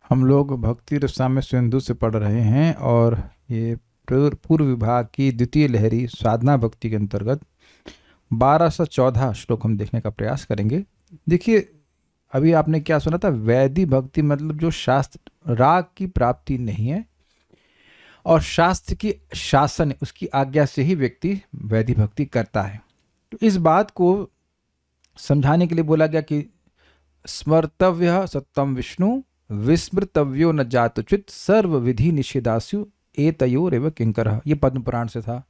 हम लोग भक्ति रसामृत सिंधु से पढ़ रहे हैं और ये पूर्व विभाग की द्वितीय लहरी साधना भक्ति के अंतर्गत 1214 श्लोक हम देखने का प्रयास करेंगे। देखिए, अभी आपने क्या सुना था? वैधि भक्ति मतलब जो शास्त्र राग की प्राप्ति नहीं है और शास्त्र की शासन उसकी आज्ञा से ही व्यक्ति वैधि भक्ति करता है। तो इस बात को समझाने के लिए बोला गया कि स्मर्तव्य सत्तम विष्णु विस्मृतव्यो न जातुचित सर्व विधि निषेधास्यु एतयोर एव किंकरः। ये पद्म पुराण से था।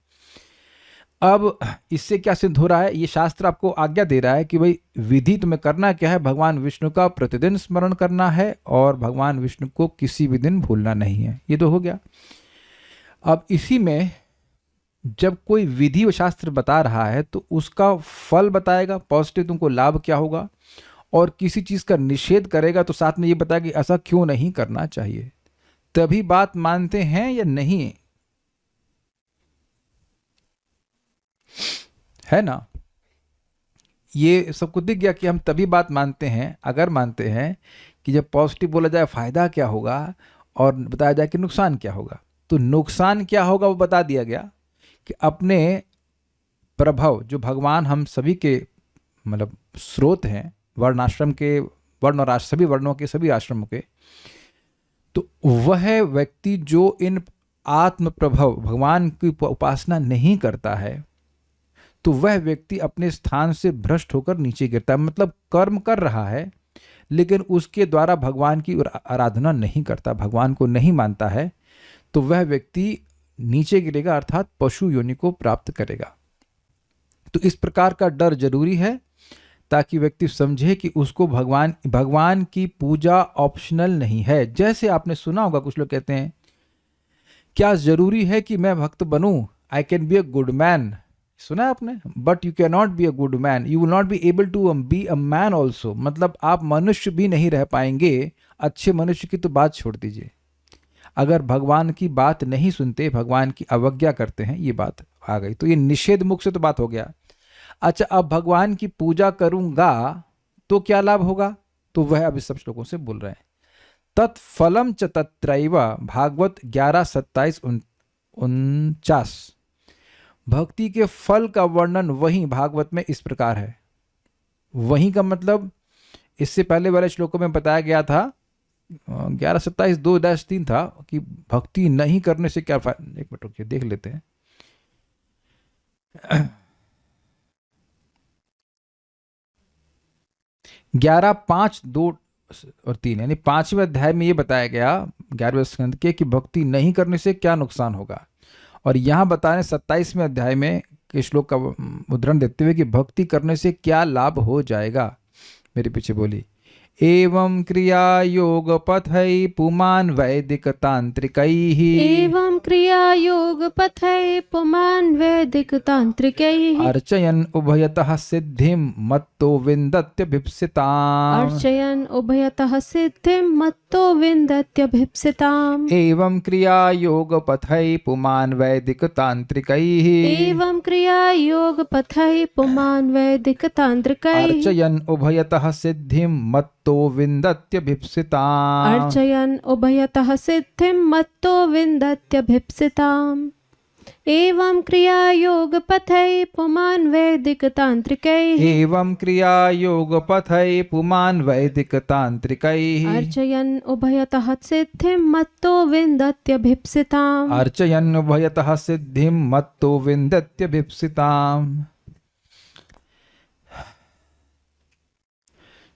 अब इससे क्या सिद्ध हो रहा है? ये शास्त्र आपको आज्ञा दे रहा है कि भाई विधि तुम्हें करना क्या है, भगवान विष्णु का प्रतिदिन स्मरण करना है और भगवान विष्णु को किसी भी दिन भूलना नहीं है। ये तो हो गया। अब इसी में जब कोई विधि व शास्त्र बता रहा है तो उसका फल बताएगा, पॉजिटिव तुमको लाभ क्या होगा, और किसी चीज का निषेध करेगा तो साथ में ये बताएगा कि ऐसा क्यों नहीं करना चाहिए। तभी बात मानते हैं या नहीं, है ना? ये सबको दिख गया कि हम तभी बात मानते हैं अगर मानते हैं कि जब पॉजिटिव बोला जाए फायदा क्या होगा और बताया जाए कि नुकसान क्या होगा। तो नुकसान क्या होगा वो बता दिया गया कि अपने प्रभाव जो भगवान हम सभी के मतलब स्रोत हैं, वर्णाश्रम के वर्ण और सभी वर्णों के सभी आश्रमों के, तो वह व्यक्ति जो इन आत्म प्रभव भगवान की उपासना नहीं करता है तो वह व्यक्ति अपने स्थान से भ्रष्ट होकर नीचे गिरता है। मतलब कर्म कर रहा है लेकिन उसके द्वारा भगवान की आराधना नहीं करता, भगवान को नहीं मानता है, तो वह व्यक्ति नीचे गिरेगा, अर्थात पशु योनि को प्राप्त करेगा। तो इस प्रकार का डर जरूरी है ताकि व्यक्ति समझे कि उसको भगवान की पूजा ऑप्शनल नहीं है। जैसे आपने सुना होगा कुछ लोग कहते हैं क्या जरूरी है कि मैं भक्त बनूं, I can be a good man. सुना है आपने? But you can not be a good man, you will not be able to be a man also. मतलब आप मनुष्य भी नहीं रह पाएंगे। अच्छे मनुष्य की तो बात छोड़ दीजिए, अगर भगवान की बात नहीं सुनते, भगवान की अवज्ञा करते हैं, ये बात आ गई। तो ये निषेध मुख से तो बात हो गया। अच्छा, अब भगवान की पूजा करूंगा तो क्या लाभ होगा? तो वह अब इस सब श्लोकों से बोल रहे हैं। तत्फलम च तत्रैव, भागवत 11:27-49। भक्ति के फल का वर्णन वही भागवत में इस प्रकार है। वही का मतलब इससे पहले वाले श्लोकों में बताया गया था 11:27-2-3 था कि भक्ति नहीं करने से क्या फायदा। एक मिनट रुकिए, देख लेते हैं। 11:5-2-3 यानी 5वें अध्याय में ये बताया गया 11वें स्कंद के कि भक्ति नहीं करने से क्या नुकसान होगा, और यहां बता रहे 27वें अध्याय में के श्लोक का उदाहरण देते हुए कि भक्ति करने से क्या लाभ हो जाएगा। मेरे पीछे बोली, एवं क्रिया योग पथै पुमान वैदिक तांत्रिकैः, एवं क्रिया योग पथै पुमान वैदिक तांत्रिकैः, अर्चयन् उभयतः सिद्धिं मत्तो विन्दत्यभिप्सिताम्, अर्चयन् उभयतः सिद्धिं मत्तो विन्दत्यभिप्सिताम्। एवं क्रिया योग पथै पुमान वैदिक तांत्रिकैः, एवं क्रिया योग पथै पुमान वैदिक तांत्रिकैः, अर्चयन् उभयतः सिद्धिं मत्तो विन्दत्यभिप्सिताम्, अर्चयन् उभयतः सिद्धिं मत्तो विन्दत्यभिप्सिताम्। एवं क्रिया योग पथै पुमान वैदिक तांत्रिकैः, एवं क्रिया योग पथै पुमान वैदिक तांत्रिकैः, अर्चयन् उभयतः सिद्धिं मत्तो विन्दत्यभिप्सिताम्, अर्चयन् उभयतः सिद्धिं मत्तो विन्दत्यभिप्सिताम्।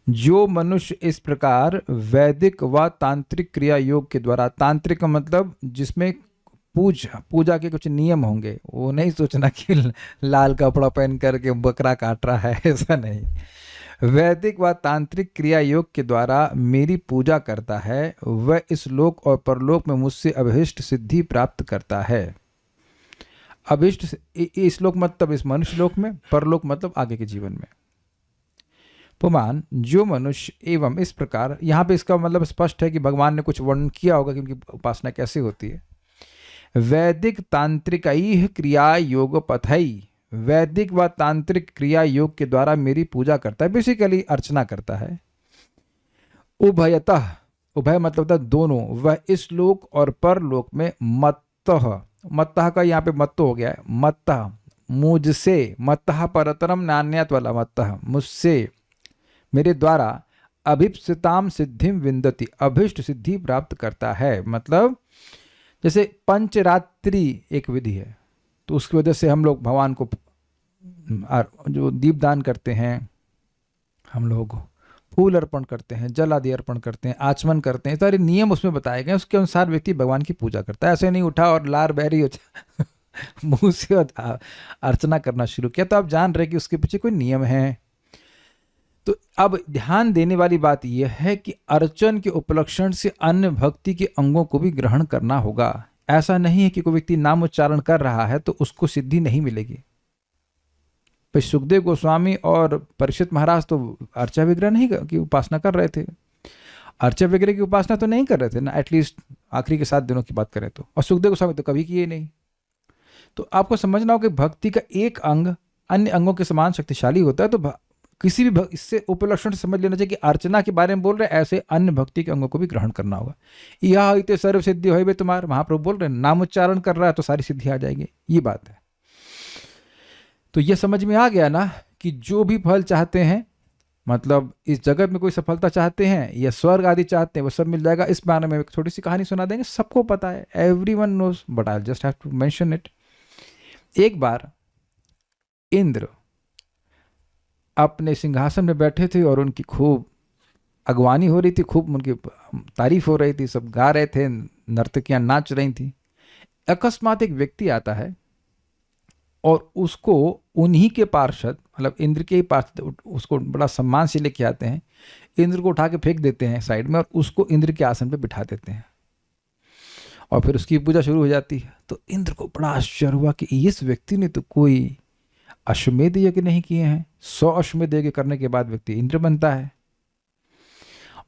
जो मनुष्य इस प्रकार वैदिक व तांत्रिक क्रिया योग के द्वारा, तांत्रिक का मतलब जिसमें पूजा के कुछ नियम होंगे, वो नहीं सोचना कि लाल कपड़ा पहन करके बकरा काट रहा है, ऐसा नहीं। वैदिक व तांत्रिक क्रिया योग के द्वारा मेरी पूजा करता है, वह इस लोक और परलोक में मुझसे अभीष्ट सिद्धि प्राप्त करता है। अभीष्ट इस लोक मतलब इस मनुष्य लोक में, परलोक मतलब आगे के जीवन में। पुमान जो मनुष्य, एवं इस प्रकार, यहाँ पे इसका मतलब स्पष्ट है कि भगवान ने कुछ वर्णन किया होगा कि उनकी उपासना कैसे होती है। वैदिक तांत्रिकैः क्रिया योग पथै, वैदिक व तांत्रिक क्रिया योग के द्वारा मेरी पूजा करता है, बेसिकली अर्चना करता है। उभयतः उभय मतलब होता है दोनों, वह इस लोक और परलोक में मत्तः, मत्तः का यहाँ पे मत्तो हो गया है, मत्तः मुझसे, मत्तः परतरम नान्यत वाला मत्तः, मुझसे, मेरे द्वारा अभिप्सिताम सिद्धिम विन्दति, अभिष्ट सिद्धि प्राप्त करता है। मतलब जैसे पंचरात्रि एक विधि है, तो उसकी वजह से हम लोग भगवान को जो दीपदान करते हैं, हम लोग फूल अर्पण करते हैं, जल आदि अर्पण करते हैं, आचमन करते हैं, सारे नियम उसमें बताए गए, उसके अनुसार व्यक्ति भगवान की पूजा करता है। ऐसे नहीं उठा और लार बहरी हो मुंह से अर्चना करना शुरू किया, तो आप जान रहे कि उसके पीछे कोई नियम है। तो अब ध्यान देने वाली बात यह है कि अर्चन के उपलक्षण से अन्य भक्ति के अंगों को भी ग्रहण करना होगा। ऐसा नहीं है कि कोई व्यक्ति नाम उच्चारण कर रहा है तो उसको सिद्धि नहीं मिलेगी। भाई सुखदेव गोस्वामी और परीक्षित महाराज तो अर्चा विग्रह नहीं की उपासना कर रहे थे, अर्चा विग्रह की उपासना तो नहीं कर रहे थे ना, एटलीस्ट आखिरी के 7 दिनों की बात करें तो, और सुखदेव गोस्वामी तो कभी किए नहीं। तो आपको समझना हो कि भक्ति का एक अंग अन्य अंगों के समान शक्तिशाली होता है। तो किसी भी इससे उपलक्षण समझ लेना चाहिए कि अर्चना के बारे में बोल रहे हैं, ऐसे अन्य भक्ति के अंगों को भी ग्रहण करना होगा। यह इतने सर्व सिद्धि हो बे तुम्हारे, महाप्रभु बोल रहे हैं, नाम उच्चारण कर रहा है तो सारी सिद्धि आ जाएगी, ये बात है। तो ये समझ में आ गया ना कि जो भी फल चाहते हैं, मतलब इस जगत में कोई सफलता चाहते हैं या स्वर्ग आदि चाहते हैं, वो सब मिल जाएगा। इस बारे में एक छोटी सी कहानी सुना देंगे, सबको पता है, everyone knows, but I just have to mention it. एक बार इंद्र अपने सिंहासन में बैठे थे और उनकी खूब अगवानी हो रही थी, खूब उनकी तारीफ हो रही थी, सब गा रहे थे, नर्तकियां नाच रही थी। अकस्मात एक व्यक्ति आता है और उसको उन्हीं के पार्षद, मतलब इंद्र के ही पार्षद, उसको बड़ा सम्मान से लेके आते हैं, इंद्र को उठा के फेंक देते हैं साइड में और उसको इंद्र के आसन पे बिठा देते हैं और फिर उसकी पूजा शुरू हो जाती है। तो इंद्र को बड़ा आश्चर्य हुआ कि इस व्यक्ति ने तो कोई अश्वमेध यज्ञ नहीं किए हैं, 100 अश्वमेध यज्ञ करने के बाद व्यक्ति इंद्र बनता है,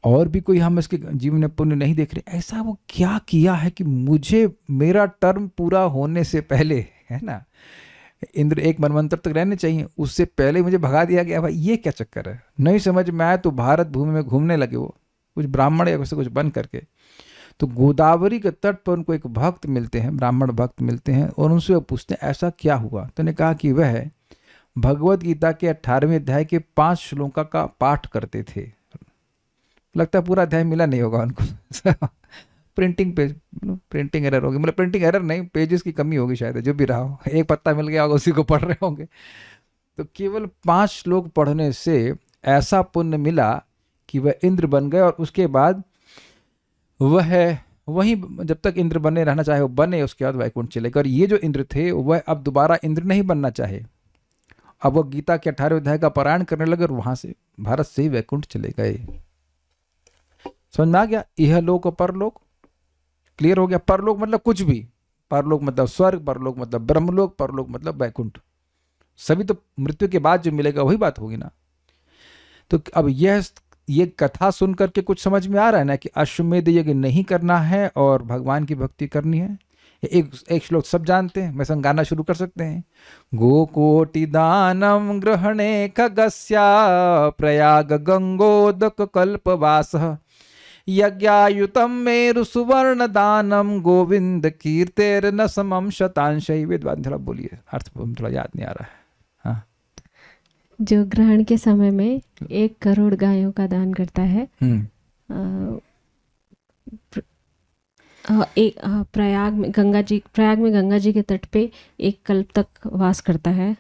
और भी कोई हम इसके जीवन में पुण्य नहीं देख रहे। ऐसा वो क्या किया है कि मुझे मेरा टर्म पूरा होने से पहले, है ना, इंद्र एक मनवंतर तक रहने चाहिए, उससे पहले मुझे भगा दिया गया। भाई ये क्या चक्कर है, नहीं समझ में आया तो भारत भूमि में घूमने लगे वो, कुछ ब्राह्मण या कुछ बन करके। तो गोदावरी के तट पर उनको एक भक्त मिलते हैं, ब्राह्मण भक्त मिलते हैं, और उनसे वो पूछते हैं ऐसा क्या हुआ। तो ने कहा कि वह भगवत गीता के 18वें अध्याय के 5 श्लोकों का पाठ करते थे। लगता है पूरा अध्याय मिला नहीं होगा उनको प्रिंटिंग पेज, प्रिंटिंग एरर होगी, मतलब प्रिंटिंग एरर नहीं, पेजेस की कमी होगी शायद, जो भी रहा हो, एक पत्ता मिल गया होगा, उसी को पढ़ रहे होंगे। तो केवल 5 श्लोक पढ़ने से ऐसा पुण्य मिला कि वह इंद्र बन गए, और उसके बाद वह वहीं जब तक इंद्र बने रहना चाहे वो बने, उसके बाद वैकुंठ चले गए। और ये जो इंद्र थे वह अब दोबारा इंद्र नहीं बनना चाहे, अब वो गीता के 18वें अध्याय का पारायण करने लगे और वहां से भारत से ही वैकुंठ चले गए। समझ में आ गया, यह लोक और परलोक क्लियर हो गया। परलोक मतलब कुछ भी, परलोक मतलब स्वर्ग, परलोक मतलब ब्रह्मलोक, परलोक मतलब वैकुंठ, सभी तो मृत्यु के बाद जो मिलेगा वही बात होगी ना। तो अब ये कथा सुन करके कुछ समझ में आ रहा है ना कि अश्वमेध यज्ञ नहीं करना है और भगवान की भक्ति करनी है। एक श्लोक सब जानते हैं, मैं संग गाना शुरू कर सकते हैं। गोकोटि दानम ग्रहणे खगस्या प्रयाग गंगोदक कल्पवासः यज्ञायुतम मेरु सुवर्ण दानम गोविंद कीर्तेर न समम शतांशै। वेदवाद थोड़ा बोलिए, अर्थ थोड़ा याद नहीं आ रहा है। हाँ, जो ग्रहण के समय में 1 करोड़ गायों का दान करता है, प्रयाग में गंगा जी के तट पे 1 कल्प तक वास करता है,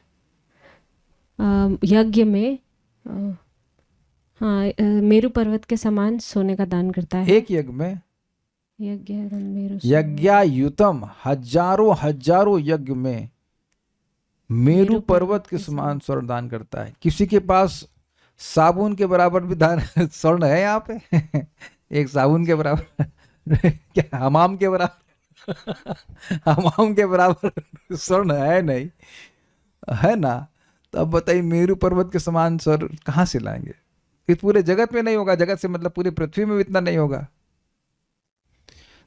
यज्ञ में मेरु पर्वत के समान सोने का दान करता है। एक यज्ञ में यज्ञायुतम हजारों यज्ञ में मेरु पर्वत के समान स्वर्ण दान करता है। किसी के पास साबुन के बराबर भी दान स्वर्ण है यहाँ पे एक साबुन के बराबर क्या हमाम के बराबर हमाम के बराबर स्वर्ण है नहीं, है ना। तो अब बताइए मेरु पर्वत के समान स्वर्ण कहाँ से लाएंगे? इस पूरे जगत में नहीं होगा, जगत से मतलब पूरी पृथ्वी में भी इतना नहीं होगा।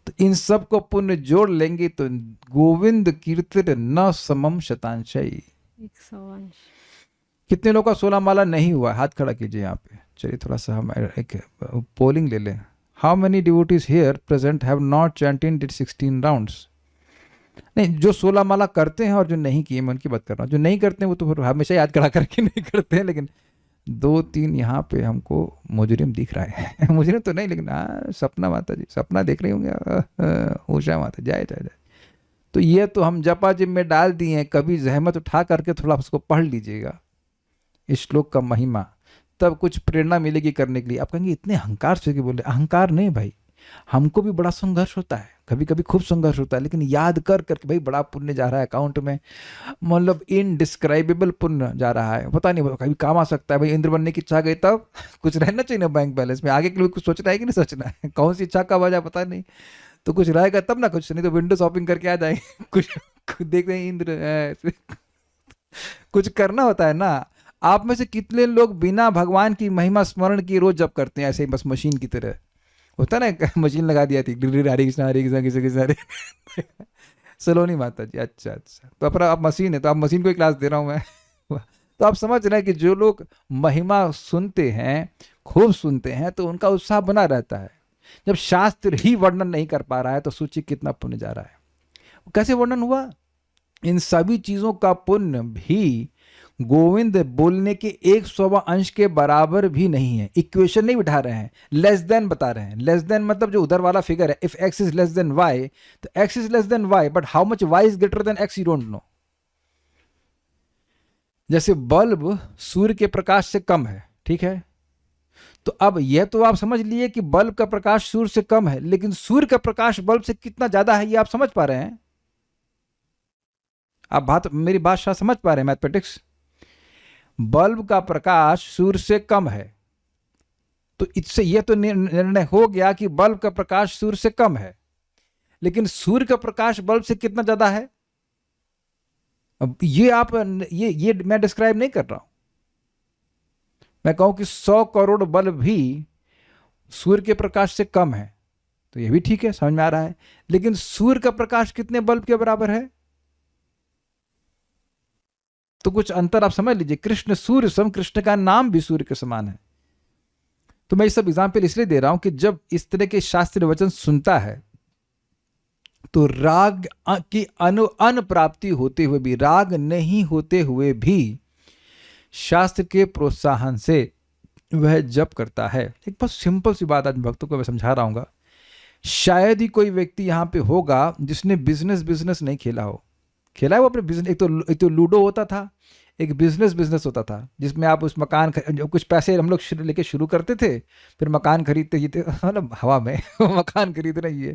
तो इन सब को पुण्य जोड़ लेंगे तो गोविंद कीर्तिर न समम शतांशै। 100 कितने लोगों का 16 माला नहीं हुआ? हाथ खड़ा कीजिए यहाँ पे। चलिए थोड़ा सा हम एक पोलिंग ले लें, how many devotees here present have not chanted it 16 rounds? नहीं, जो 16 माला करते हैं और जो नहीं किए, मैं उनकी बात कर रहा हूँ। जो नहीं करते हैं वो तो फिर हमेशा याद खड़ा करके नहीं करते हैं, लेकिन 2-3 यहाँ पे हमको मुजरिम दिख रहा है। मुजरिम तो नहीं, लेकिन हाँ, सपना माता जी सपना देख रही होंगे, उषा माता जय जय जय। तो ये तो हम जपा जिम में डाल दिए हैं, कभी जहमत उठा करके थोड़ा उसको पढ़ लीजिएगा, इस श्लोक का महिमा, तब कुछ प्रेरणा मिलेगी करने के लिए। आप कहेंगे इतने अहंकार से बोल रहे। अहंकार नहीं भाई, हमको भी बड़ा संघर्ष होता है, कभी कभी खूब संघर्ष होता है, लेकिन याद कर करके भाई बड़ा पुण्य जा रहा है अकाउंट में, मतलब इनडिस्क्राइबेबल पुण्य जा रहा है, पता नहीं कभी काम आ सकता है। भाई इंद्र बनने की इच्छा गई तब कुछ रहना चाहिए ना बैंक बैलेंस में, आगे के लिए कुछ सोचना है कि नहीं सोचना है, कौन सी इच्छा कब आ जाए पता नहीं, तो कुछ रहेगा तब ना, कुछ नहीं तो विंडो शॉपिंग करके आ जाएंगे। कुछ देख रहे हैं इंद्र है, कुछ करना होता है ना। आप में से कितने लोग बिना भगवान की महिमा स्मरण की रोज जप करते हैं, ऐसे ही बस मशीन की तरह होता ना, मशीन लगा दिया थी, हरे कृष्णा कृष्ण कृष्ण हरे। सलोनी माता जी, अच्छा अच्छा, तो अपना आप मशीन है, तो आप मशीन को ही क्लास दे रहा हूँ मैं। तो आप समझ रहे हैं कि जो लोग महिमा सुनते हैं, खूब सुनते हैं, तो उनका उत्साह बना रहता है। जब शास्त्र ही वर्णन नहीं कर पा रहा है तो सोचिए कितना पुण्य जा रहा है। कैसे वर्णन हुआ? इन सभी चीजों का पुण्य भी गोविंद बोलने के 100वां अंश के बराबर भी नहीं है। इक्वेशन नहीं बिठा रहे हैं, लेस देन बता रहे हैं। लेस देन मतलब जो उधर वाला फिगर है, if X is less than Y, तो X is less than Y, but how much Y is greater than X you don't know. जैसे बल्ब सूर्य के प्रकाश से कम है, ठीक है, तो अब यह तो आप समझ लिए कि बल्ब का प्रकाश सूर्य से कम है, लेकिन सूर्य का प्रकाश बल्ब से कितना ज्यादा है, ये आप समझ पा रहे हैं? आप मेरी बात शायद समझ पा रहे हैं, मैथमेटिक्स। बल्ब का प्रकाश सूर्य से कम है, तो इससे यह तो निर्णय हो गया कि बल्ब का प्रकाश सूर्य से कम है, लेकिन सूर्य का प्रकाश बल्ब से कितना ज्यादा है? अब ये मैं डिस्क्राइब नहीं कर रहा हूं। मैं कहूं कि 100 करोड़ बल्ब भी सूर्य के प्रकाश से कम है, तो यह भी ठीक है, समझ में आ रहा है। लेकिन सूर्य का प्रकाश कितने बल्ब के बराबर है? तो कुछ अंतर आप समझ लीजिए। कृष्ण सूर्य सम, कृष्ण का नाम भी सूर्य के समान है। तो मैं ये सब एग्जाम्पल इसलिए दे रहा हूं कि जब इस तरह के शास्त्रीय वचन सुनता है तो राग की अन प्राप्ति होते हुए भी, राग नहीं होते हुए भी शास्त्र के प्रोत्साहन से वह जप करता है। एक बहुत सिंपल सी बात आज भक्तों को मैं समझा रहा हूँ। शायद ही कोई व्यक्ति यहाँ पे होगा जिसने बिजनेस नहीं खेला हो। खेला है वो अपने बिजनेस। एक तो लूडो होता था, एक बिजनेस होता था, जिसमें आप उस मकान कुछ पैसे हम लोग लेके शुरू करते थे, फिर मकान खरीदते ही थे, मतलब हवा में मकान खरीद रही है।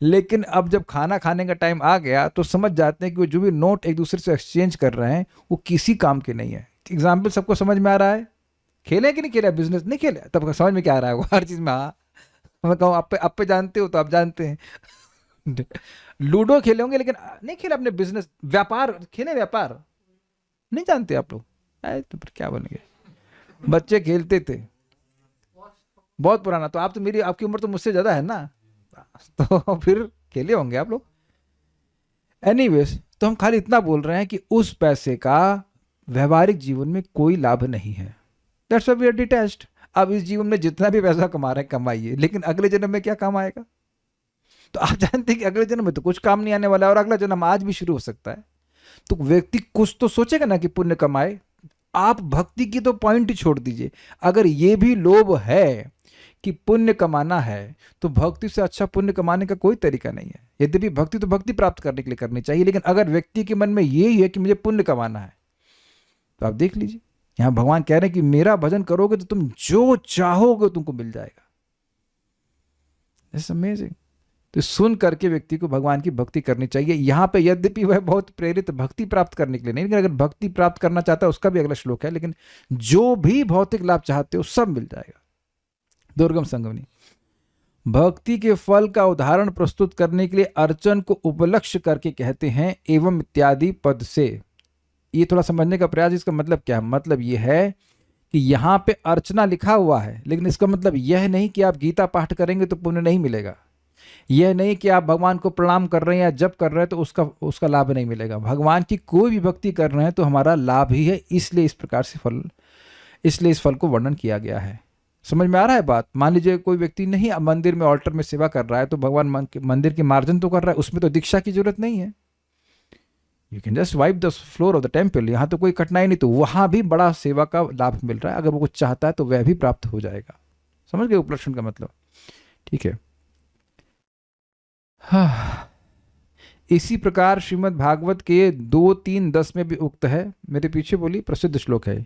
लेकिन अब जब खाना खाने का टाइम आ गया तो समझ जाते हैं कि वो जो भी नोट एक दूसरे से एक्सचेंज कर रहे हैं वो किसी काम के नहीं है। एग्जाम्पल सबको समझ में आ रहा है? खेले कि नहीं खेले? बिजनेस नहीं खेले तब समझ में क्या आ रहा है वो हर चीज़ में। हाँ, मैं कहूँ आप पे जानते हो तो आप जानते हैं। लूडो खेले होंगे लेकिन नहीं खेले अपने बिजनेस, व्यापार खेले, व्यापार नहीं जानते आप लोग। तो फिर क्या बनेंगे? बच्चे खेलते थे, बहुत पुराना। तो आप तो आपकी उम्र तो मुझसे ज्यादा है ना, तो फिर खेले होंगे आप लोग। एनीवेज, तो हम खाली इतना बोल रहे हैं कि उस पैसे का व्यवहारिक जीवन में कोई लाभ नहीं है। That's why we are detached. अब इस जीवन में जितना भी पैसा कमा रहे हैं कमाइए, लेकिन अगले जन्म में क्या काम आएगा? तो आप जानते हैं कि अगले जन्म में तो कुछ काम नहीं आने वाला है, और अगला जन्म आज भी शुरू हो सकता है। तो व्यक्ति कुछ तो सोचेगा ना कि पुण्य कमाए। आप भक्ति की तो पॉइंट ही छोड़ दीजिए। अगर ये भी लोभ है कि पुण्य कमाना है, तो भक्ति से अच्छा पुण्य कमाने का कोई तरीका नहीं है। यद्यपि भक्ति तो भक्ति प्राप्त करने के लिए करनी चाहिए, लेकिन अगर व्यक्ति के मन में यही है कि मुझे पुण्य कमाना है, तो आप देख लीजिए, यहां भगवान कह रहे हैं कि मेरा भजन करोगे तो तुम जो चाहोगे तुमको मिल जाएगा। It's amazing. तो सुन करके व्यक्ति को भगवान की भक्ति करनी चाहिए। यहाँ पे यद्यपि वह बहुत प्रेरित भक्ति प्राप्त करने के लिए नहीं, लेकिन अगर भक्ति प्राप्त करना चाहता है उसका भी अगला श्लोक है, लेकिन जो भी भौतिक लाभ चाहते हो सब मिल जाएगा। दुर्गम संगमनी भक्ति के फल का उदाहरण प्रस्तुत करने के लिए अर्चन को उपलक्ष्य करके कहते हैं एवं इत्यादि पद से। ये थोड़ा समझने का प्रयास, इसका मतलब क्या है? मतलब ये है कि यहाँ पे अर्चना लिखा हुआ है, लेकिन इसका मतलब यह नहीं कि आप गीता पाठ करेंगे तो पुण्य नहीं मिलेगा। यह नहीं कि आप भगवान को प्रणाम कर रहे हैं या जप कर रहे हैं तो उसका लाभ नहीं मिलेगा। भगवान की कोई भी भक्ति कर रहे हैं तो हमारा लाभ ही है, इसलिए इस प्रकार से इसलिए इस फल को वर्णन किया गया है। समझ में आ रहा है बात? मान लीजिए कोई व्यक्ति नहीं मंदिर में ऑल्टर में सेवा कर रहा है, तो भगवान मंदिर के मार्जन तो कर रहा है, उसमें तो दीक्षा की जरूरत नहीं है। You can just wipe the floor of the temple, यहाँ तो कोई कठिनाई नहीं, तो वहाँ भी बड़ा सेवा का लाभ मिल रहा है। अगर वो कुछ चाहता है तो वह भी प्राप्त हो जाएगा। समझ गए उपलक्षण का मतलब? ठीक है। हाँ, इसी प्रकार श्रीमद् भागवत के 2:3-10 में भी उक्त है, मेरे पीछे बोली, प्रसिद्ध श्लोक है,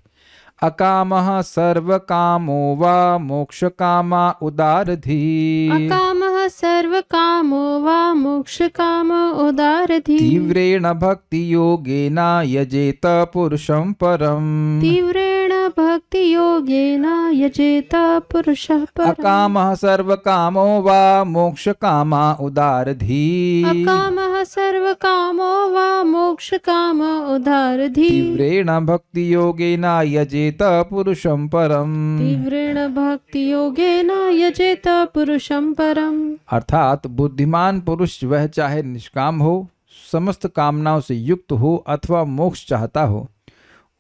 अकामः सर्व कामो वा मोक्ष कामा उदारधी, अकामः सर्व कामो वा मोक्ष कामो उदारधी, तीव्रेण भक्ति योगेन यजेत पुरुषं परम, तीव्रेण भक्ति योगेन यजेत पुरुषः परम्। अकामः सर्व कामो वा मोक्ष कामा उदारधी, अकामः सर्व कामो वा मोक्ष काम उदारधी, तीव्रेण भक्ति योगेन यजेत पुरुषं परम, तीव्रेण भक्ति योगेन यजेत पुरुषं परम्। अर्थात बुद्धिमान पुरुष वह चाहे निष्काम हो, समस्त कामनाओं से युक्त हो अथवा मोक्ष चाहता हो,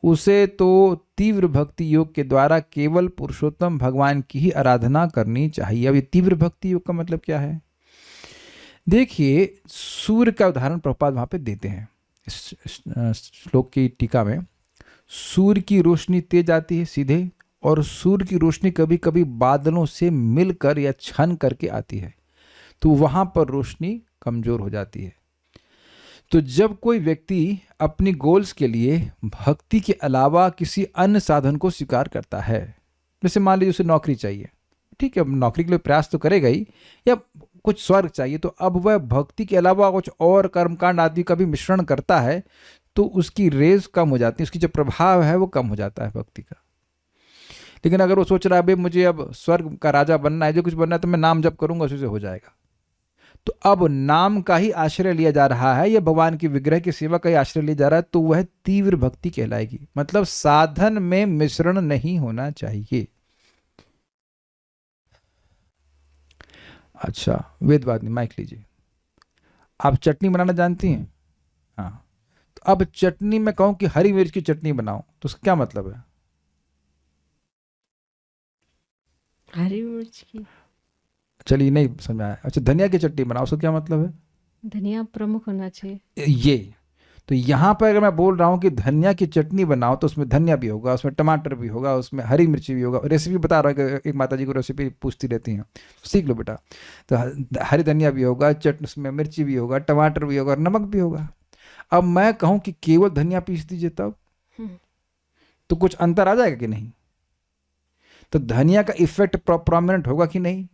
उसे तो तीव्र भक्ति योग के द्वारा केवल पुरुषोत्तम भगवान की ही आराधना करनी चाहिए। अब ये तीव्र भक्ति योग का मतलब क्या है? देखिए, सूर्य का उदाहरण प्रभुपाद वहाँ पे देते हैं इस श्लोक की टीका में। सूर्य की रोशनी तेज आती है सीधे, और सूर्य की रोशनी कभी कभी बादलों से मिलकर या छन करके आती है, तो वहाँ पर रोशनी कमज़ोर हो जाती है। तो जब कोई व्यक्ति अपनी गोल्स के लिए भक्ति के अलावा किसी अन्य साधन को स्वीकार करता है, जैसे मान लीजिए उसे नौकरी चाहिए, ठीक है, नौकरी के लिए प्रयास तो करेगा ही, या कुछ स्वर्ग चाहिए, तो अब वह भक्ति के अलावा कुछ और कर्मकांड आदि का भी मिश्रण करता है, तो उसकी रेज कम हो जाती है, उसकी जो प्रभाव है वो कम हो जाता है भक्ति का। लेकिन अगर वो सोच रहा है भाई मुझे अब स्वर्ग का राजा बनना है, जो कुछ बनना है, तो मैं नाम जप करूंगा, उसी से हो जाएगा, तो अब नाम का ही आश्रय लिया जा रहा है या भगवान की विग्रह की सेवा का ही आश्रय लिया जा रहा है, तो वह तीव्र भक्ति कहलाएगी। मतलब साधन में मिश्रण नहीं होना चाहिए। अच्छा, वेदवादिनी माइक लीजिए। आप चटनी बनाना जानती हैं? हाँ, तो अब चटनी में कहूं कि हरी मिर्च की चटनी बनाओ, तो उसका क्या मतलब है? हरी मिर्च की, चलिए नहीं समझ में आया। अच्छा, धनिया की चटनी बनाओ, उसका क्या मतलब है? धनिया प्रमुख होना चाहिए। ये तो यहाँ पर अगर मैं बोल रहा हूँ कि धनिया की चटनी बनाओ, तो उसमें धनिया भी होगा, उसमें टमाटर भी होगा, उसमें हरी मिर्ची भी होगा। रेसिपी बता रहा हूँ कि एक माता जी को रेसिपी पूछती रहती हैं, सीख लो बेटा। तो हरी धनिया भी होगा, चटनी, उसमें मिर्ची भी होगा, टमाटर भी होगा, नमक भी होगा। अब मैं कहूँ कि केवल धनिया पीस दीजिए, तब तो कुछ अंतर आ जाएगा कि नहीं? तो धनिया का इफेक्ट प्रोमिनेंट होगा कि नहीं?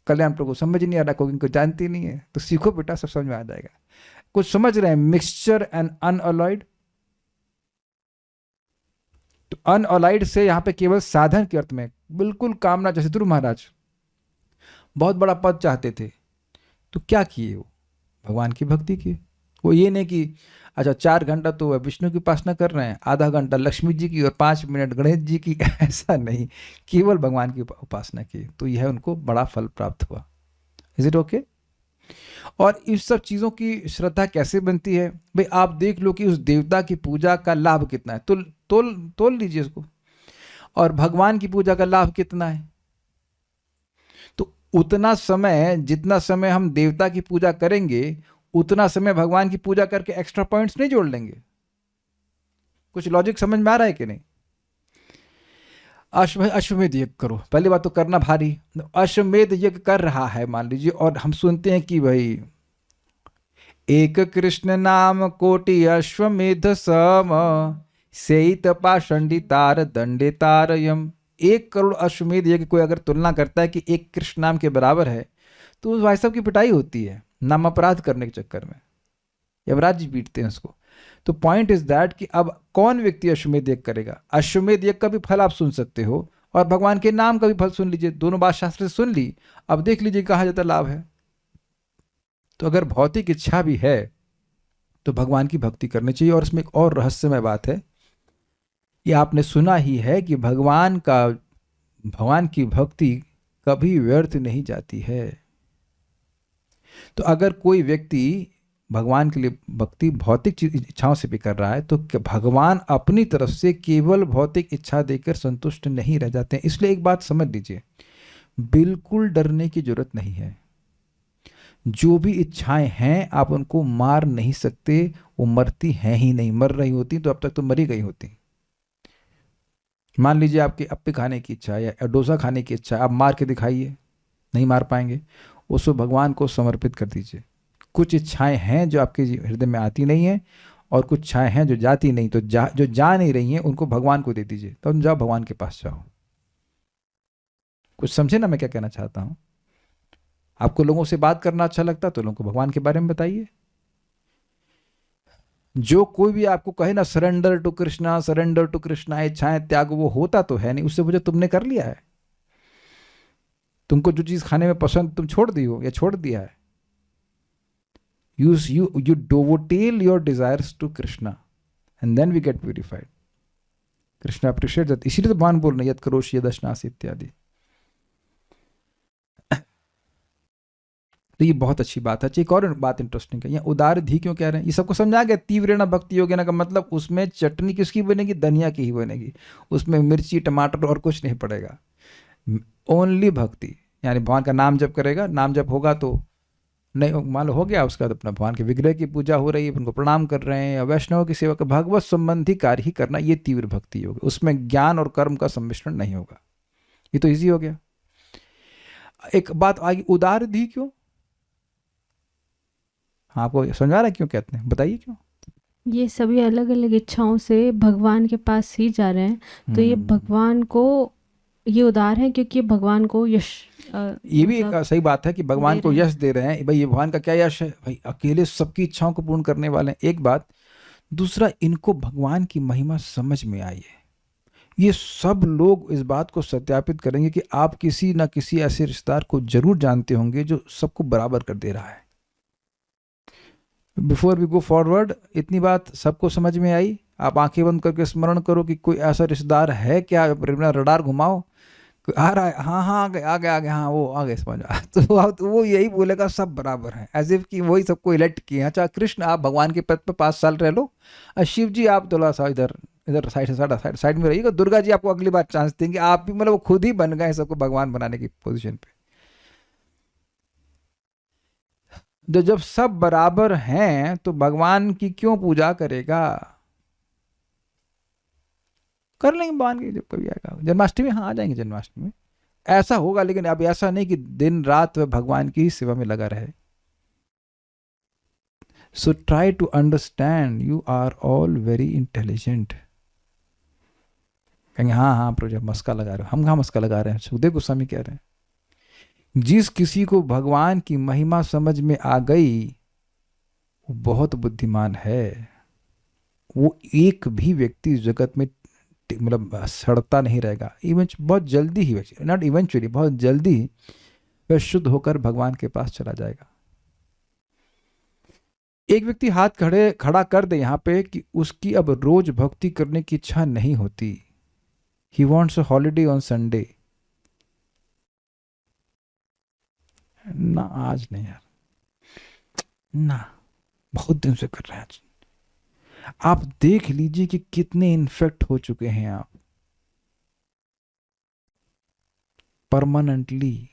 कल्याण प्रभु समझ नहीं आ रहा, कुकिंग को जानती नहीं है, तो सीखो बेटा, सब समझ में आ जाएगा। कुछ समझ रहे हैं? Mixture and unalloyed. तो अनअलॉयड से यहां पे केवल साधन के अर्थ में, बिल्कुल कामना, जैसे ध्रुव महाराज बहुत बड़ा पद चाहते थे, तो क्या किए? वो भगवान की भक्ति की। वो ये नहीं कि अच्छा 4 घंटा तो वह विष्णु की उपासना कर रहे हैं, आधा घंटा लक्ष्मी जी की और 5 मिनट गणेश जी की, ऐसा नहीं, केवल भगवान की उपासना की, तो यह उनको बड़ा फल प्राप्त हुआ। Is it okay? और इस सब चीज़ों की श्रद्धा कैसे बनती है भाई? आप देख लो कि उस देवता की पूजा का लाभ कितना है, तोल लीजिए उसको, और भगवान की पूजा का लाभ कितना है। तो उतना समय, जितना समय हम देवता की पूजा करेंगे, उतना समय भगवान की पूजा करके एक्स्ट्रा पॉइंट्स नहीं जोड़ लेंगे। कुछ लॉजिक समझ में आ रहा है कि नहीं? अश्वमेध यज्ञ करो, पहली बात तो करना भारी। अश्वमेध यज्ञ कर रहा है मान लीजिए, और हम सुनते हैं कि भाई एक कृष्ण नाम कोटि अश्वमेध सम, सेइत पाषंडितार दंडितारयम। 1 करोड़ अश्वमेध यज्ञ कोई अगर तुलना करता है कि एक कृष्ण नाम के बराबर है, तो उस भाई साहब की पिटाई होती है नाम अपराध करने के चक्कर में, यमराज जी पीटते हैं उसको। तो पॉइंट इज दैट कि अब कौन व्यक्ति अश्वमेध यज्ञ करेगा? अश्वमेध यज्ञ का भी फल आप सुन सकते हो, और भगवान के नाम का भी फल सुन लीजिए। दोनों बात शास्त्र से सुन ली, अब देख लीजिए कहाँ ज़्यादा लाभ है। तो अगर भौतिक इच्छा भी है तो भगवान की भक्ति करनी चाहिए। और इसमें एक और रहस्यमय बात है, ये आपने सुना ही है कि भगवान की भक्ति कभी व्यर्थ नहीं जाती है। तो अगर कोई व्यक्ति भगवान के लिए भक्ति भौतिक इच्छाओं से भी कर रहा है, तो भगवान अपनी तरफ से केवल भौतिक इच्छा देकर संतुष्ट नहीं रह जाते हैं। इसलिए एक बात समझ लीजिए, बिल्कुल डरने की जरूरत नहीं है। जो भी इच्छाएं हैं आप उनको मार नहीं सकते, वो मरती हैं ही नहीं। मर रही होती तो अब तक तो मरी गई होती। मान लीजिए आपकी अप्पे खाने की इच्छा है या डोसा खाने की इच्छा है, आप मार के दिखाइए, नहीं मार पाएंगे। उसको भगवान को समर्पित कर दीजिए। कुछ इच्छाएं हैं जो आपके हृदय में आती नहीं है, और कुछ इच्छाएं हैं जो जाती नहीं, तो जो जा नहीं रही हैं उनको भगवान को दे दीजिए, तब जाओ भगवान के पास जाओ। कुछ समझे ना मैं क्या कहना चाहता हूं? आपको लोगों से बात करना अच्छा लगता है तो लोगों को भगवान के बारे में बताइए। जो कोई भी आपको कहे ना surrender to Krishna, surrender to Krishna, इच्छाएं त्याग, वो होता तो है नहीं। उससे वजह तुमने कर लिया है। तुमको जो चीज खाने में पसंद तुम छोड़ दी हो या छोड़ दिया है। You dovetail your desires to Krishna and then we get purified. Krishna appreciates that. इसीलिए तो भगवान बोल रहे यद करोषि यदश्नासि इत्यादि। तो ये बहुत अच्छी बात है। एक और बात इंटरेस्टिंग है, यहाँ उदार धी क्यों कह रहे हैं? ये सबको समझा गया। तीव्रेण भक्ति योगेन का मतलब उसमें चटनी किसकी बनेगी? धनिया की ही बनेगी। उसमें मिर्ची टमाटर और कुछ नहीं पड़ेगा। ओनली भक्ति, यानी भगवान का नाम जप करेगा। नाम जप होगा तो नहीं मान लो हो गया, उसका तो अपना भगवान के विग्रह की पूजा हो रही है, उनको प्रणाम कर रहे हैं, या वैष्णव की सेवा का भगवत संबंधी कार्य ही करना, ये तीव्र भक्ति होगी। उसमें ज्ञान और कर्म का सम्मिश्रण नहीं होगा। ये तो इजी हो गया। एक बात आगे, उदार धी क्यों? हाँ, आपको समझ आ रहा है क्यों कहते हैं? बताइए क्यों। ये सभी अलग अलग इच्छाओं से भगवान के पास ही जा रहे हैं, तो ये भगवान को ये उदार है क्योंकि भगवान को यश, ये भी एक सही बात है कि भगवान को यश दे रहे हैं। भाई ये भगवान का क्या यश है? भाई अकेले सबकी इच्छाओं को पूर्ण करने वाले हैं, एक बात। दूसरा, इनको भगवान की महिमा समझ में आई है। ये सब लोग इस बात को सत्यापित करेंगे कि आप किसी ना किसी ऐसे रिश्तेदार को जरूर जानते होंगे जो सबको बराबर कर दे रहा है। बिफोर वी गो फॉरवर्ड, इतनी बात सबको समझ में आई। आप आंखें बंद करके स्मरण करो कि कोई ऐसा रिश्तेदार है क्या? अपना रडार घुमाओ, आ रहा है, हाँ हाँ आगे, हाँ वो आगे समझ आ। तो वो यही बोलेगा सब बराबर है, एज इफ कि वही सबको इलेक्ट किए। अच्छा कृष्ण आप भगवान के पद पे 5 साल रह लो, शिव जी आप थोड़ा सा इधर इधर साइड में रहिएगा, दुर्गा जी आपको अगली बार चांस देंगे। आप भी मतलब वो खुद ही बन गए सबको भगवान बनाने की पोजीशन पे। जब सब बराबर हैं तो भगवान की क्यों पूजा करेगा? कर लेंगे भगवान की जब कभी आएगा। जन्माष्टमी, हाँ आ जाएंगे जन्माष्टमी में, ऐसा होगा। लेकिन अब ऐसा नहीं कि दिन रात वह भगवान की सेवा में लगा रहे। So try to understand, you are all very intelligent. कहेंगे हाँ हाँ प्रोजेक्ट मस्का लगा रहे हो। हम कहाँ मस्का लगा रहे हैं? सुखदेव गोस्वामी कह रहे हैं जिस किसी को भगवान की महिमा समझ में आ गई वो बहुत बुद्धिमान है। वो एक भी व्यक्ति जगत में मतलब सड़ता नहीं रहेगा। बहुत जल्दी ही, नॉट इवेंचुअली, बहुत जल्दी वह शुद्ध होकर भगवान के पास चला जाएगा। एक व्यक्ति हाथ खड़ा कर दे यहाँ पे कि उसकी अब रोज भक्ति करने की इच्छा नहीं होती। He wants a holiday on Sunday. ना आज नहीं यार, ना बहुत दिन से कर रहे हैं। आप देख लीजिए कि कितने इन्फेक्ट हो चुके हैं आप परमानेंटली।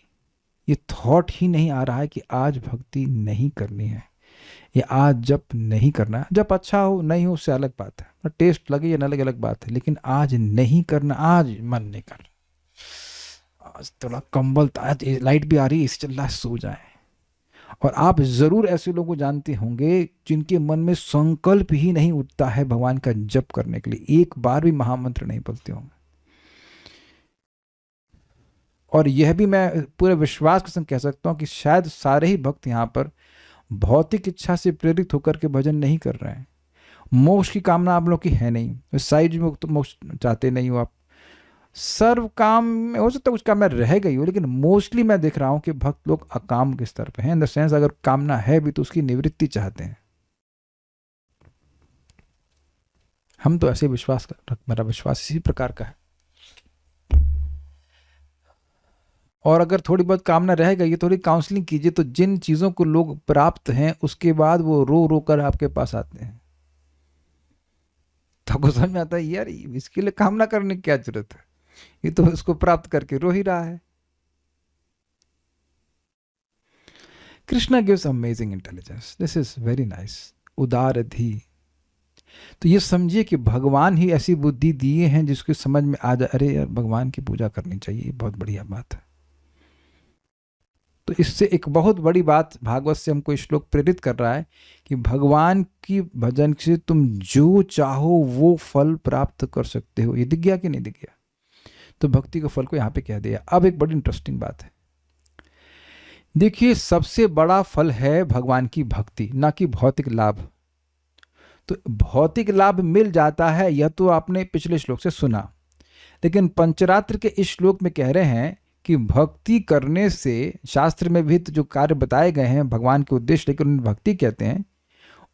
ये थॉट ही नहीं आ रहा है कि आज भक्ति नहीं करनी है, या आज जप नहीं करना है। जब अच्छा हो नहीं हो उससे अलग बात है, टेस्ट लगे या न लगे अलग बात है, लेकिन आज नहीं करना, आज मन नहीं कर, आज थोड़ा कंबल, आज लाइट भी आ रही है इसे चल रहा है, सो जाए। और आप जरूर ऐसे लोगों को जानते होंगे जिनके मन में संकल्प ही नहीं उठता है भगवान का जप करने के लिए, एक बार भी महामंत्र नहीं बोलते होंगे। और यह भी मैं पूरे विश्वास के संग कह सकता हूं कि शायद सारे ही भक्त यहाँ पर भौतिक इच्छा से प्रेरित होकर के भजन नहीं कर रहे हैं। मोक्ष की कामना आप लोग की है नहीं, साइज में तो मोक्ष चाहते नहीं हो आप। सर्व काम में हो सकता है कुछ काम में रह गई हो, लेकिन मोस्टली मैं देख रहा हूं कि भक्त लोग अकाम के स्तर पे हैं। इन द सेंस अगर कामना है भी तो उसकी निवृत्ति चाहते हैं। हम तो ऐसे विश्वास मेरा विश्वास इसी प्रकार का है। और अगर थोड़ी बहुत कामना रह गई, थोड़ी काउंसलिंग कीजिए, तो जिन चीज़ों को लोग प्राप्त हैं उसके बाद वो रो रो कर आपके पास आते हैं। तो आपको समझ में आता है यार इसके लिए कामना करने की क्या जरूरत है, ये तो इसको प्राप्त करके रो ही रहा है। Krishna gives amazing intelligence, this is very nice. उदार धी, तो ये समझिए कि भगवान ही ऐसी बुद्धि दिए हैं जिसको समझ में आ जाए, अरे यार भगवान की पूजा करनी चाहिए, बहुत बढ़िया बात है। तो इससे एक बहुत बड़ी बात भागवत से हमको श्लोक प्रेरित कर रहा है कि भगवान की भजन से तुम जो चाहो वो फल प्राप्त कर सकते हो। ये दिख गया कि नहीं दिख गया? तो भक्ति के फल को यहाँ पे कह दिया। अब एक बड़ी इंटरेस्टिंग बात है, देखिए सबसे बड़ा फल है भगवान की भक्ति, ना कि भौतिक लाभ। तो भौतिक लाभ मिल जाता है, यह तो आपने पिछले श्लोक से सुना, लेकिन पंचरात्र के इस श्लोक में कह रहे हैं कि भक्ति करने से, शास्त्र में भी तो जो कार्य बताए गए हैं भगवान के उद्देश्य, लेकिन उन्हें भक्ति कहते हैं,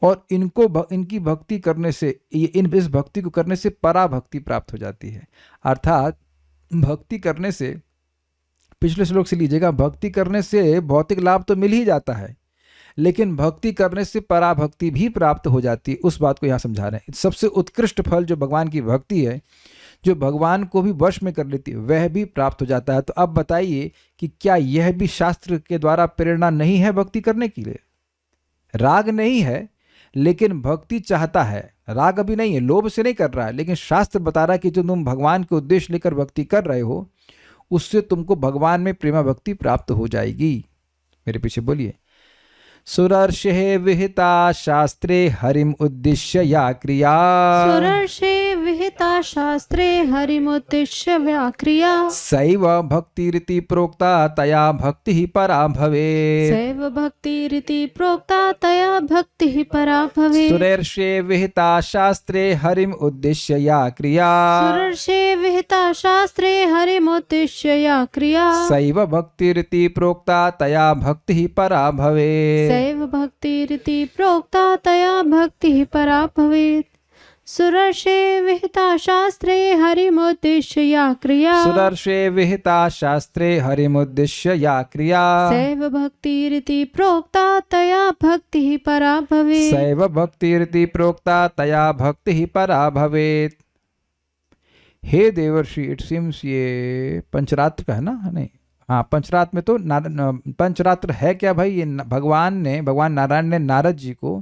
और इनकी भक्ति करने से, इस भक्ति को करने से पराभक्ति प्राप्त हो जाती है। अर्थात भक्ति करने से, पिछले श्लोक से लीजिएगा, भक्ति करने से भौतिक लाभ तो मिल ही जाता है, लेकिन भक्ति करने से पराभक्ति भी प्राप्त हो जाती है। उस बात को यहाँ समझा रहे हैं। सबसे उत्कृष्ट फल जो भगवान की भक्ति है, जो भगवान को भी वश में कर लेती है, वह भी प्राप्त हो जाता है। तो अब बताइए कि क्या यह भी शास्त्र के द्वारा प्रेरणा नहीं है भक्ति करने के लिए? राग नहीं है, लेकिन भक्ति चाहता है। राग अभी नहीं है, लोभ से नहीं कर रहा है, लेकिन शास्त्र बता रहा है कि जो तुम भगवान के उद्देश्य लेकर भक्ति कर रहे हो, उससे तुमको भगवान में प्रेमा भक्ति प्राप्त हो जाएगी। मेरे पीछे बोलिए। सुरर्षे विहिता शास्त्रे हरिम उद्दिश्य या क्रिया। सुरर्षे विहिता शास्त्रे हरिमुद्दिश्य या क्रिया। सैव भक्तिरिति प्रोक्ता तया भक्ति ही परा भवेत्। सैव भक्तिरिति प्रोक्ता तया भक्ति ही परा भवेत्। सुरर्षे विहिता शास्त्रे हरिम उद्दिश्य या क्रिया। सुरर्षे विहिता शास्त्रे हरिमुद्दिश्य या क्रिया। सैव भक्तिरिति प्रोक्ता तया भक्ति ही परा भवेत्। सैव भक्तिरिति प्रोक्ता तया भक्ति ही परा भवेत्। सुरर्षे विहिता शास्त्रे हरिमुद्दिश्य या क्रिया। सुरर्षे विहिता शास्त्रे हरिमुद्दिश्य या क्रिया। सैव भक्तिरिति प्रोक्ता तया भक्ति ही परा भवेत्। सैव भक्तिरिति प्रोक्ता तया भक्ति ही परा भवेत्। हे देवर्षि, इट सीम्स ये पंचरात्र का है ना? नहीं, हाँ पंचरात्र में तो पंचरात्र है क्या भाई? ये भगवान नारायण ने नारद जी को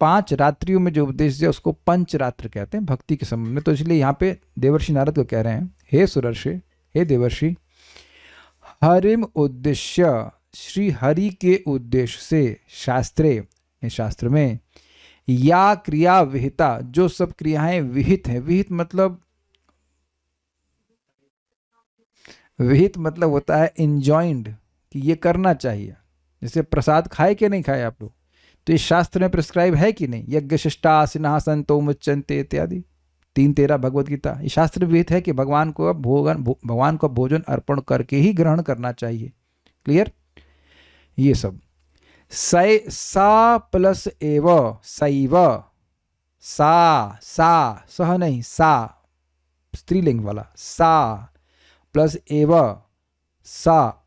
5 रात्रियों में जो उपदेश दिया उसको पंचरात्र कहते हैं भक्ति के संबंध में। तो इसलिए यहाँ पे देवर्षि नारद को कह रहे हैं, हे सुरर्षि, हे देवर्षि, हरिम उद्देश्य, श्री हरि के उद्देश्य से, शास्त्रे, शास्त्र में, या क्रिया विहिता, जो सब क्रियाएं विहित हैं। विहित मतलब होता है इंजॉइंड, कि ये करना चाहिए। जैसे प्रसाद खाए कि नहीं खाए आप लोग, तो इस शास्त्र में प्रिस्क्राइब है कि नहीं? यज्ञ शिष्टा सिंहासनतो मुच्यन्ते इत्यादि 3:13 भगवत गीता। ये शास्त्र विहित है कि भगवान को भोजन अर्पण करके ही ग्रहण करना चाहिए। क्लियर? ये सब सा प्लस एव, सैव, सा सह नहीं, सा स्त्रीलिंग वाला, सा प्लस एव सा,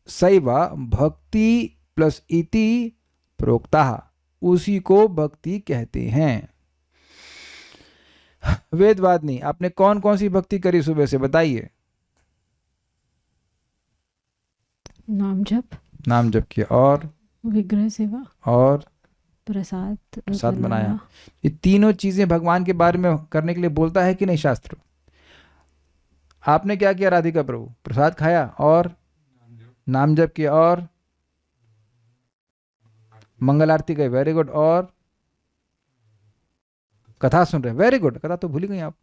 सैव भक्ति प्लस इति प्रोक्ता, उसी को भक्ति कहते हैं। वेदवादिनी, आपने कौन कौन सी भक्ति करी सुबह से बताइए? नाम जप किया, और विग्रह सेवा, और प्रसाद बनाया। ये तीनों चीजें भगवान के बारे में करने के लिए बोलता है कि नहीं शास्त्र? आपने क्या किया राधिका प्रभु? प्रसाद खाया और नाम जप किया और मंगल आरती गए, वेरी गुड, और कथा सुन रहे, वेरी गुड। कथा तो भूल गई आप।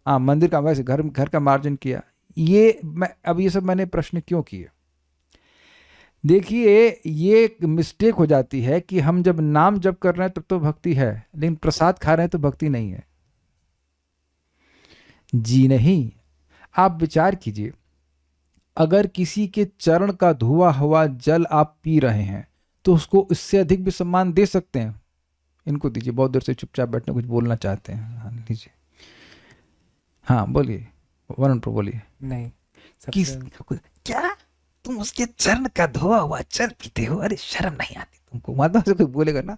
हाँ, मंदिर का, वैसे घर का मार्जन किया। ये सब मैंने प्रश्न क्यों किए? देखिए, ये एक मिस्टेक हो जाती है कि हम जब नाम जप कर रहे हैं तब तो भक्ति है, लेकिन प्रसाद खा रहे हैं तो भक्ति नहीं है। जी नहीं। आप विचार कीजिए, अगर किसी के चरण का धुआ हुआ जल आप पी रहे हैं तो उसको इससे अधिक भी सम्मान दे सकते हैं। इनको दीजिए, बहुत देर से चुपचाप बैठने, कुछ बोलना चाहते हैं। हाँ लीजिए, हाँ बोलिए, वरुण प्रभु बोलिए। नहीं, क्या तुम उसके चरण का धोआ हुआ जल पीते हो? अरे शर्म नहीं आती तुमको? मतलब से कोई बोलेगा ना,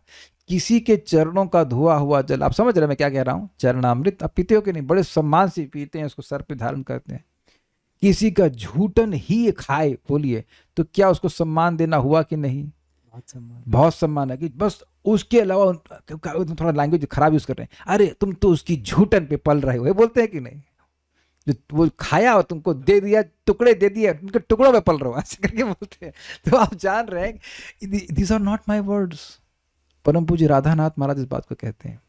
किसी के चरणों का धोआ हुआ जल, आप समझ रहे मैं क्या कह रहा हूँ? चरणामृत आप पीते हो कि नहीं? बड़े सम्मान से पीते हैं, उसको सर पे धारण करते हैं। किसी का झूठन ही खाए, बोलिए, तो क्या उसको सम्मान देना हुआ कि नहीं? बहुत सम्मान है। कि बस उसके अलावा थोड़ा लैंग्वेज खराब यूज कर रहे हैं, अरे तुम तो उसकी झूठन पे पल रहे हो, ये बोलते हैं कि नहीं? जो वो खाया और तुमको दे दिया, टुकड़े दे दिए, उनके टुकड़ों में पल रहे हो, ऐसे करके बोलते हैं। तो आप जान रहे हैं, these are not my words. परम पूज्य राधानाथ महाराज इस बात को कहते हैं,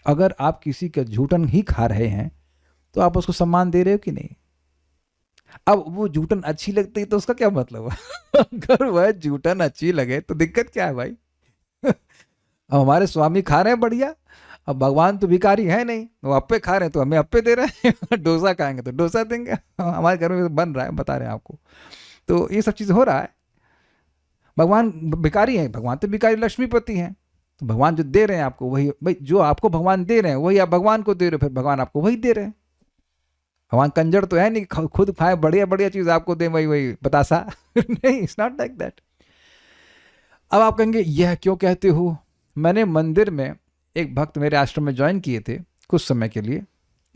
अगर आप किसी का झूठन ही खा रहे हैं तो आप उसको सम्मान दे रहे हो कि नहीं? अब वो जूठन अच्छी लगती है तो उसका क्या मतलब है? अगर वह जूठन अच्छी लगे तो दिक्कत क्या है भाई? अब हमारे स्वामी खा रहे हैं बढ़िया, अब भगवान तो भिखारी है नहीं, वो अप्पे खा रहे हैं तो हमें अप्पे दे रहे हैं। डोसा खाएंगे तो डोसा देंगे। हमारे घर में तो बन रहा है, बता रहे हैं आपको। तो ये सब चीज़ हो रहा है। भगवान भिखारी हैं, भगवान तो भिखारी लक्ष्मीपति हैं। तो भगवान जो दे रहे हैं आपको वही, भाई जो आपको भगवान दे रहे हैं वही आप भगवान को दे रहे हो, फिर भगवान आपको वही दे रहे हैं। भगवान कंजर तो है नहीं, खुद खाए बढ़िया बढ़िया चीज आपको दे वही वही बतासा। नहीं, इट्स नॉट लाइक दैट। अब आप कहेंगे यह क्यों कहते हो? मैंने मंदिर में एक भक्त मेरे आश्रम में ज्वाइन किए थे कुछ समय के लिए,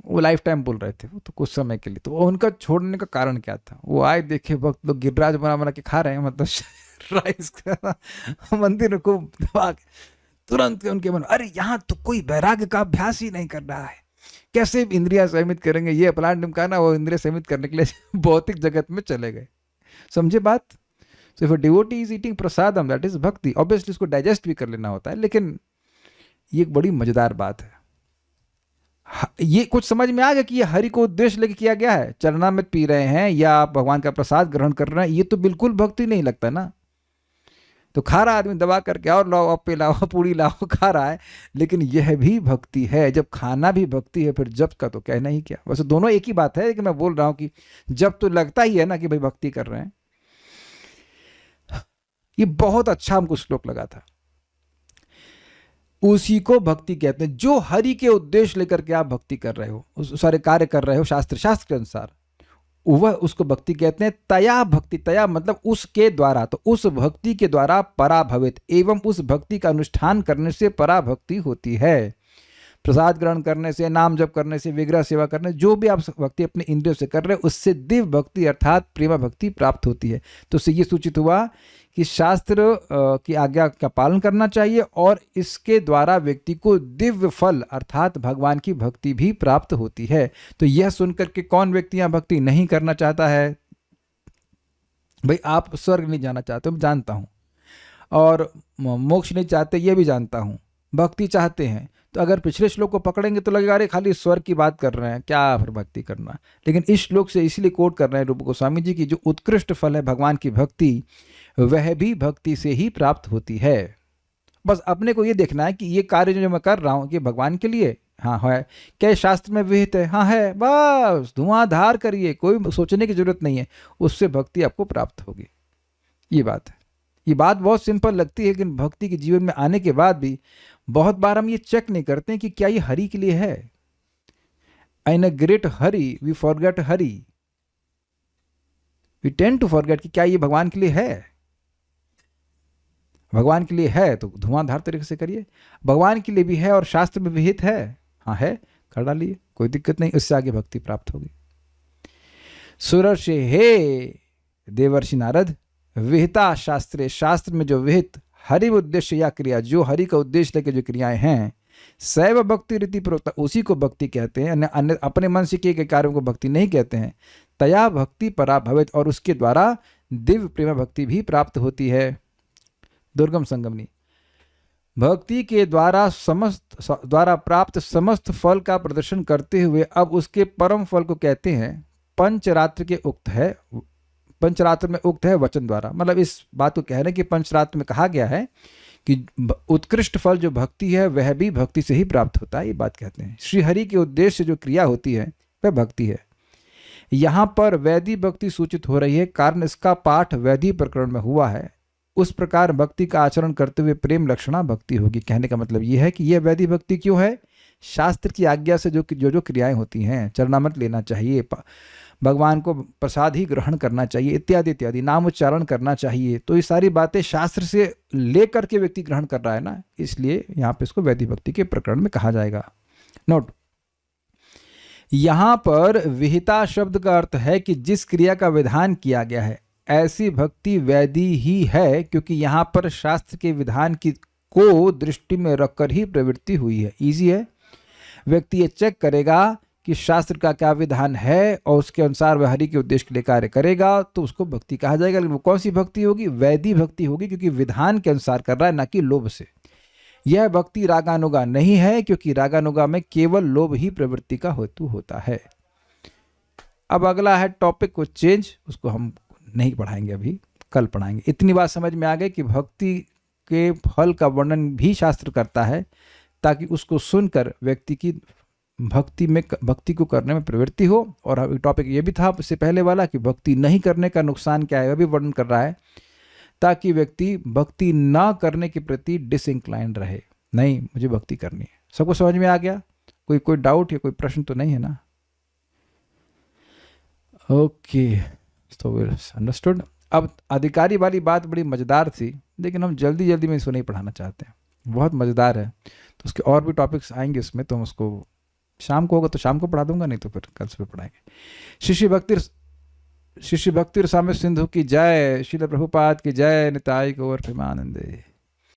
वो लाइफ टाइम बोल रहे थे, वो तो कुछ समय के लिए। तो उनका छोड़ने का कारण क्या था? वो आए देखे भक्त लोग गिरिराज बना बना के खा रहे हैं, मतलब राइस का मंदिर को दबा के, तुरंत उनके मन, अरे यहाँ तो कोई वैराग्य का अभ्यास ही नहीं कर रहा है, कैसे इंद्रिया संयमित करेंगे? ये प्लांट निमका ना, वो इंद्रिया संयमित करने के लिए भौतिक जगत में चले गए। समझे बात? So if a devotee is eating prasadam, that is भक्ति। ऑब्वियसली उसको डाइजेस्ट भी कर लेना होता है, लेकिन ये एक बड़ी मजेदार बात है। ये कुछ समझ में आ गया कि ये हरि को उद्देश्य लेके किया गया है। चरणामृत पी रहे हैं या आप भगवान का प्रसाद ग्रहण कर रहे हैं, ये तो बिल्कुल भक्ति नहीं लगता ना। तो खा रहा आदमी दबा करके, और लाओ अप्पे लाओ पूड़ी लाओ, खा रहा है, लेकिन यह भी भक्ति है। जब खाना भी भक्ति है, फिर जप का तो कहना ही क्या। वैसे दोनों एक ही बात है, लेकिन मैं बोल रहा हूं कि जब तो लगता ही है ना कि भाई भक्ति कर रहे हैं। ये बहुत अच्छा हमको श्लोक लगा था। उसी को भक्ति कहते हैं, जो हरि के उद्देश्य लेकर के आप भक्ति कर रहे हो, उस सारे कार्य कर रहे हो शास्त्र के अनुसार, वह उसको भक्ति कहते हैं। तया भक्ति, तया मतलब उसके द्वारा, तो उस भक्ति के द्वारा पराभवित, एवं उस भक्ति का अनुष्ठान करने से पराभक्ति होती है। प्रसाद ग्रहण करने से, नाम जप करने से, विग्रह सेवा करने, जो भी आप भक्ति अपने इंद्रियों से कर रहे हो, उससे दिव्य भक्ति अर्थात प्रेमा भक्ति प्राप्त होती है। तो उससे ये सूचित हुआ कि शास्त्र की आज्ञा का पालन करना चाहिए, और इसके द्वारा व्यक्ति को दिव्य फल अर्थात भगवान की भक्ति भी प्राप्त होती है। तो यह सुनकर के कौन व्यक्ति यहाँ भक्ति नहीं करना चाहता है? भाई आप स्वर्ग नहीं जाना चाहते, मैं जानता हूँ, और मोक्ष नहीं चाहते, ये भी जानता हूँ, भक्ति चाहते हैं। तो अगर पिछले श्लोक को पकड़ेंगे तो लगेगा अरे खाली स्वर्ग की बात कर रहे हैं, क्या फिर भक्ति करना। लेकिन इस श्लोक से इसलिए कोट कर रहे हैं रूप गोस्वामी जी की, जो उत्कृष्ट फल है भगवान की भक्ति, वह भी भक्ति से ही प्राप्त होती है। बस अपने को ये देखना है कि ये कार्य जो मैं कर रहा हूँ कि भगवान के लिए, हाँ है, क्या शास्त्र में विहित है? हाँ है, बस धुआंधार करिए, कोई सोचने की जरूरत नहीं है, उससे भक्ति आपको प्राप्त होगी। ये बात है। ये बात बहुत सिंपल लगती है, लेकिन भक्ति के जीवन में आने के बाद भी बहुत बार हम ये चेक नहीं करते हैं कि क्या ये हरि के लिए है। In a great hurry we forget Hari, we tend to forget कि क्या ये भगवान के लिए है। भगवान के लिए है तो धुआंधार तरीके से करिए, भगवान के लिए भी है और शास्त्र में विहित है, हाँ है, कर डालिए, कोई दिक्कत नहीं, उससे आगे भक्ति प्राप्त होगी। सुरर्षि हे देवर्षि नारद, विहिता शास्त्रे, शास्त्र में जो विहित हरि उद्देश्य या क्रिया, जो हरि का उद्देश्य लेकर जो क्रियाएं हैं, सैव भक्ति रीति प्रोक्ता, उसी को भक्ति कहते हैं। अन्य अपने मन से किए गए कार्यों को भक्ति नहीं कहते हैं। तया भक्ति पराभवित, और उसके द्वारा दिव्य प्रेम भक्ति भी प्राप्त होती है। दुर्गम संगमनी, भक्ति के द्वारा प्राप्त समस्त फल का प्रदर्शन करते हुए अब उसके परम फल को कहते हैं पंचरात्र के उक्त है। पंचरात्र में उक्त है वचन द्वारा, मतलब इस बात को कह रहे हैं कि पंचरात्र में कहा गया है कि उत्कृष्ट फल जो भक्ति है वह भी भक्ति से ही प्राप्त होता है। ये बात कहते हैं। श्री हरि के उद्देश्य जो क्रिया होती है वह भक्ति है। यहाँ पर वैदिक भक्ति सूचित हो रही है, कारण इसका पाठ वैदिक प्रकरण में हुआ है। उस प्रकार भक्ति का आचरण करते हुए प्रेम लक्षणा भक्ति होगी। कहने का मतलब यह है कि यह वैदिक भक्ति क्यों है? शास्त्र की आज्ञा से जो क्रियाएं होती हैं, चरणामृत लेना चाहिए, भगवान को प्रसाद ही ग्रहण करना चाहिए, इत्यादि इत्यादि, नाम उच्चारण करना चाहिए। तो ये सारी बातें शास्त्र से लेकर के व्यक्ति ग्रहण कर रहा है ना, इसलिए यहाँ पे इसको वैदिक भक्ति के प्रकरण में कहा जाएगा। नोट, यहाँ पर विहिता शब्द का अर्थ है कि जिस क्रिया का विधान किया गया है ऐसी भक्ति वैदी ही है, क्योंकि यहाँ पर शास्त्र के विधान की को दृष्टि में रखकर ही प्रवृत्ति हुई है। इजी है, व्यक्ति ये चेक करेगा कि शास्त्र का क्या विधान है और उसके अनुसार वह हरि के उद्देश्य के लिए कार्य करेगा तो उसको भक्ति कहा जाएगा। लेकिन वो कौन सी भक्ति होगी? वैदी भक्ति होगी, क्योंकि विधान के अनुसार कर रहा है, ना कि लोभ से। यह भक्ति रागानुगा नहीं है, क्योंकि रागानुगा में केवल लोभ ही प्रवृत्ति का हेतु होता है। अब अगला है टॉपिक को चेंज, उसको हम नहीं पढ़ाएंगे, अभी कल पढ़ाएंगे। इतनी बात समझ में आ गई कि भक्ति के फल का वर्णन भी शास्त्र करता है, ताकि उसको सुनकर व्यक्ति की भक्ति को करने में प्रवृत्ति हो। और टॉपिक ये भी था इससे पहले वाला कि भक्ति नहीं करने का नुकसान क्या है, वह भी वर्णन कर रहा है, ताकि व्यक्ति भक्ति ना करने के प्रति डिसइंक्लाइंड रहे। नहीं, मुझे भक्ति करनी है। सबको समझ में आ गया? कोई डाउट या कोई प्रश्न तो नहीं है ना? ओके, तो अंडरस्टूड। अब अधिकारी वाली बात बड़ी मज़ेदार थी, लेकिन हम जल्दी जल्दी में इसको नहीं पढ़ाना चाहते हैं, बहुत मज़ेदार है। तो उसके और भी टॉपिक्स आएंगे उसमें, तो हम उसको शाम को होगा तो शाम को पढ़ा दूंगा, नहीं तो फिर कल सुबह पढ़ाएंगे। शिष्य भक्ति रसामृत सिंधु की जय, श्रील प्रभुपाद की जय, निताई गौर प्रेमानंदे।